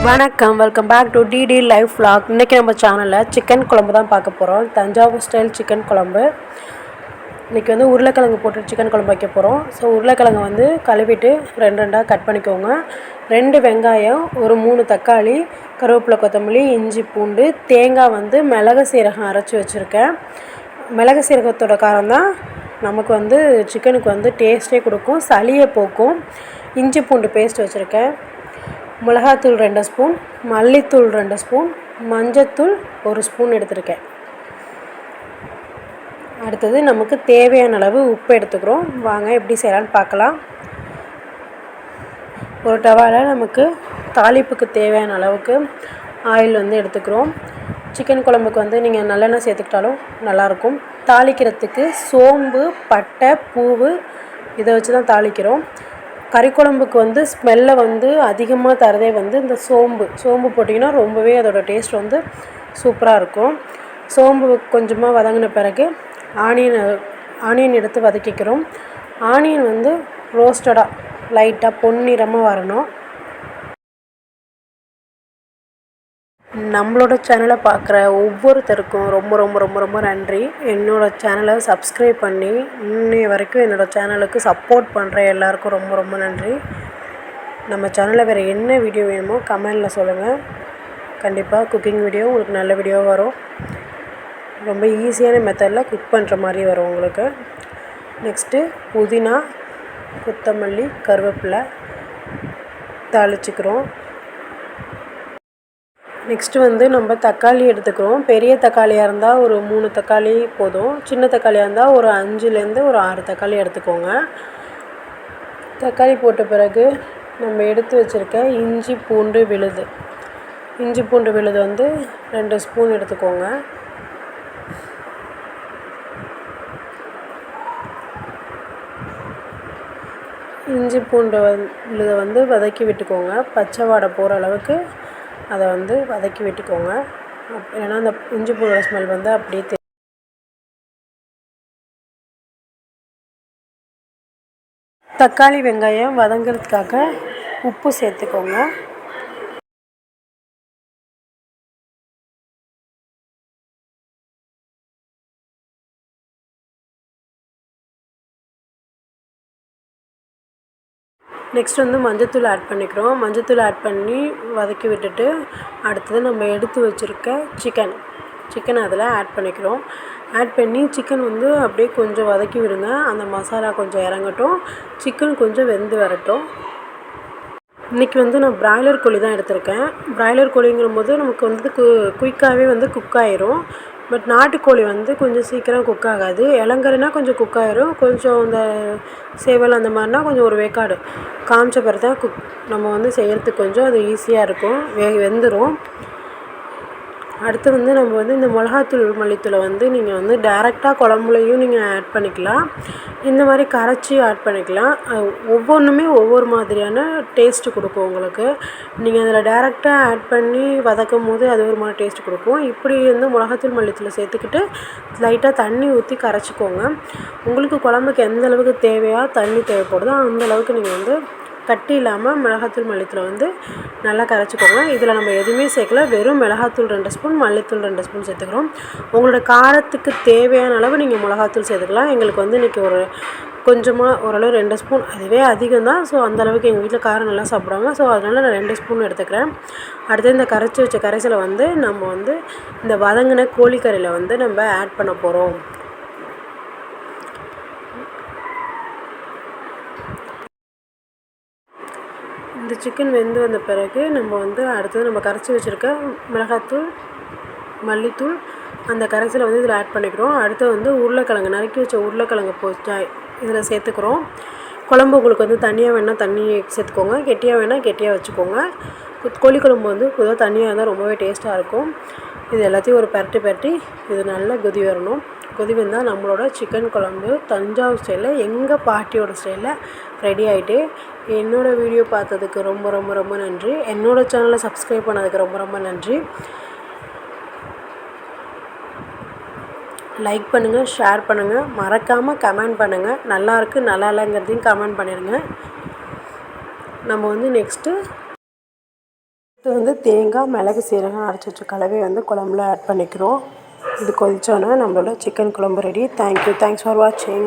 வணக்கம், welcome back to DD life vlog. இன்றைக்கி நம்ம சேனலில் சிக்கன் குழம்பு தான் பார்க்க போகிறோம். தஞ்சாவூர் ஸ்டைல் சிக்கன் குழம்பு. இன்றைக்கி வந்து உருளைக்கிழங்கு போட்டு சிக்கன் குழம்பு வைக்க போகிறோம். ஸோ உருளைக்கிழங்கு வந்து கழுவிட்டு ரெண்டாக கட் பண்ணிக்கோங்க. 2 வெங்காயம், ஒரு 3 தக்காளி, கருவேப்பிலை, கொத்தமல்லி, இஞ்சி, பூண்டு, தேங்காய் வந்து மிளகு சீரகம் அரைச்சி வச்சுருக்கேன். மிளகு சீரகத்தோட காரம் தான் நமக்கு வந்து சிக்கனுக்கு வந்து டேஸ்ட்டே கொடுக்கும், சளியை போக்கும். இஞ்சி பூண்டு பேஸ்ட் வச்சுருக்கேன். மிளகாத்தூள் 2 ஸ்பூன், மல்லித்தூள் 2 ஸ்பூன், மஞ்சத்தூள் 1 ஸ்பூன் எடுத்துருக்கேன். அடுத்தது நமக்கு தேவையான அளவு உப்பு எடுத்துக்கிறோம். வாங்க எப்படி செய்யலான்னு பார்க்கலாம். ஒரு டவாவில் நமக்கு தாளிப்புக்கு தேவையான அளவுக்கு ஆயில் வந்து எடுத்துக்கிறோம். சிக்கன் குழம்புக்கு வந்து நீங்கள் நல்லெண்ணெய் சேர்த்துக்கிட்டாலும் நல்லாயிருக்கும். தாளிக்கிறதுக்கு சோம்பு, பட்டை, பூவு இதை வச்சு தான் தாளிக்கிறோம். கறிக்குழம்புக்கு வந்து ஸ்மெல்லை வந்து அதிகமாக தரதே வந்து இந்த சோம்பு போட்டிங்கன்னா ரொம்பவே அதோடய டேஸ்ட் வந்து சூப்பராக இருக்கும். சோம்பு கொஞ்சமாக வதங்கின பிறகு ஆனியன் எடுத்து வதக்கிக்கிறோம். ஆனியன் வந்து ரோஸ்டடாக லைட்டாக பொன்னிறமாக வரணும். நம்மளோட சேனலை பார்க்குற ஒவ்வொருத்தருக்கும் ரொம்ப ரொம்ப ரொம்ப ரொம்ப நன்றி. என்னோடய சேனலை சப்ஸ்கிரைப் பண்ணி இன்னைய வரைக்கும் என்னோடய சேனலுக்கு சப்போர்ட் பண்ணுற எல்லாருக்கும் ரொம்ப ரொம்ப நன்றி. நம்ம சேனலில் வேறு என்ன வீடியோ வேணுமோ கமெண்டில் சொல்லுங்கள். கண்டிப்பாக குக்கிங் வீடியோ உங்களுக்கு நல்ல வீடியோ வரும். ரொம்ப ஈஸியான மெத்தடில் குக் பண்ணுற மாதிரி வரும் உங்களுக்கு. நெக்ஸ்ட்டு புதினா, கொத்தமல்லி, கருவேப்பிலை தாளிச்சிக்கிறோம். நெக்ஸ்ட்டு வந்து நம்ம தக்காளி எடுத்துக்கிறோம். பெரிய தக்காளியாக இருந்தால் ஒரு 3 தக்காளி போதும். சின்ன தக்காளியாக இருந்தால் ஒரு 5லேருந்து ஒரு 6 தக்காளி எடுத்துக்கோங்க. தக்காளி போட்ட பிறகு நம்ம எடுத்து வச்சுருக்க இஞ்சி பூண்டு விழுது வந்து 2 ஸ்பூன் எடுத்துக்கோங்க. இஞ்சி பூண்டு விழுதை வந்து வதக்கி விட்டுக்கோங்க. பச்சை வாடை போகிற அளவுக்கு அதை வந்து வதக்கி விட்டுக்கோங்க. ஏன்னா அந்த இஞ்சி பூண்டு ஸ்மெல் வந்து அப்படியே தக்காளி வெங்காயம் வதங்கிறதுக்காக உப்பு சேர்த்துக்கோங்க. நெக்ஸ்ட் வந்து மஞ்சத்தூள் ஆட் பண்ணிக்கிறோம். மஞ்சத்தூள் ஆட் பண்ணி வதக்கி விட்டுட்டு அடுத்தது நம்ம எடுத்து வச்சுருக்க சிக்கன் அதில் ஆட் பண்ணிக்கிறோம். ஆட் பண்ணி சிக்கன் வந்து அப்படியே கொஞ்சம் வதக்கி விடுங்க. அந்த மசாலா கொஞ்சம் இறங்கட்டும், சிக்கன் கொஞ்சம் வெந்து வரட்டும். இன்றைக்கி வந்து நான் பிராய்லர் கோழி தான் எடுத்திருக்கேன். பிராய்லர் கோழிங்கிறபோது நமக்கு வந்து குயிக்காகவே வந்து குக் ஆயிரும். பட் நாட்டுக்கோழி வந்து கொஞ்சம் சீக்கிரம் குக் ஆகாது. இளங்கறினா கொஞ்சம் குக் ஆயிரும். கொஞ்சம் இந்த சேவல் அந்த மாதிரினா கொஞ்சம் ஒரு வேக்காடு காமிச்ச பிறகு தான் நம்ம வந்து செய்கிறதுக்கு கொஞ்சம் அது ஈஸியாக இருக்கும், வெந்துடும். அடுத்து வந்து நம்ம வந்து இந்த மிளகாத்தூள், மல்லித்தூளை வந்து நீங்கள் வந்து டைரெக்டாக குழம்புலையும் நீங்கள் ஆட் பண்ணிக்கலாம். இந்த மாதிரி கரைச்சி ஆட் பண்ணிக்கலாம். ஒவ்வொன்றுமே ஒவ்வொரு மாதிரியான டேஸ்ட்டு கொடுக்கும் உங்களுக்கு. நீங்கள் அதில் டைரெக்டாக ஆட் பண்ணி வதக்கும் போது அது ஒரு மாதிரி டேஸ்ட்டு கொடுக்கும். இப்படி வந்து மிளகாத்தூள், மல்லித்தூளை சேர்த்துக்கிட்டு லைட்டாக தண்ணி ஊற்றி கரைச்சிக்கோங்க. உங்களுக்கு குழம்புக்கு எந்த அளவுக்கு தண்ணி தேவைப்படுதோ அந்தளவுக்கு நீங்கள் வந்து கட்டி இல்லாமல் மிளகாத்தூள், மல்லித்தூளை வந்து நல்லா கரைச்சிக்கோங்க. இதில் நம்ம எதுவுமே சேர்க்கல, வெறும் மிளகாத்தூள் 2 ஸ்பூன், மல்லித்தூள் 2 ஸ்பூன் சேர்த்துக்கிறோம். உங்களோட காரத்துக்கு தேவையான அளவு நீங்கள் மிளகாத்தூள் சேர்த்துக்கலாம். எங்களுக்கு வந்து இன்றைக்கி ஒரு கொஞ்சமாக ஓரளவு 2 ஸ்பூன், அதுவே அதிகம் தான். ஸோ அந்தளவுக்கு எங்கள் வீட்டில் காரம் நல்லா சாப்பிடுவாங்க. ஸோ அதனால் நான் 2 ஸ்பூன் எடுத்துக்கிறேன். அடுத்து இந்த கரைச்சி வச்ச கரைசலை வந்து நம்ம வந்து இந்த வதங்கின கோழிக்கறியில் வந்து நம்ம ஆட் பண்ண போகிறோம். இந்த சிக்கன் வெந்து வந்த பிறகு நம்ம வந்து அடுத்தது நம்ம கரைச்சி வச்சுருக்க மிளகாத்தூள், மல்லித்தூள் அந்த கரைசலை வந்து இதில் ஆட் பண்ணிக்கிறோம். அடுத்து வந்து உருளைக்கிழங்கு, நறுக்கி வச்ச உருளைக்கிழங்கு இதில் சேர்த்துக்கிறோம். குழம்பு உங்களுக்கு வந்து தண்ணியாக வேணால் தண்ணி சேர்த்துக்கோங்க, கெட்டியாக வேணால் கெட்டியாக வச்சுக்கோங்க. கோழி குழம்பு வந்து பொதுவாக தண்ணியாக இருந்தால் ரொம்பவே டேஸ்ட்டாக இருக்கும். இது எல்லாத்தையும் ஒரு பரட்டி இது நல்லா கொதி வரணும். கொதி வந்தால் நம்மளோட சிக்கன் குழம்பு தஞ்சாவூர் ஸ்டைலில், எங்கள் பாட்டியோட ஸ்டைலில் ரெடி ஆகிட்டு. என்னோடய வீடியோ பார்த்ததுக்கு ரொம்ப ரொம்ப ரொம்ப நன்றி. என்னோடய சேனலை சப்ஸ்கிரைப் பண்ணதுக்கு ரொம்ப ரொம்ப நன்றி. லைக் பண்ணுங்கள், ஷேர் பண்ணுங்கள், மறக்காமல் கமெண்ட் பண்ணுங்கள். நல்லாயிருக்கு நல்லா இல்லைங்கிறதையும் கமெண்ட் பண்ணிடுங்க. நம்ம வந்து நெக்ஸ்ட்டு இது வந்து தேங்காய், மிளகு, சீரகம் அரைச்சி வச்ச கலவையை வந்து குழம்புல ஆட் பண்ணிக்கிறோம். இது கொதிச்சோன்னே நம்மளோட சிக்கன் குழம்பு ரெடி. தேங்க்ஸ் ஃபார் வாட்சிங்.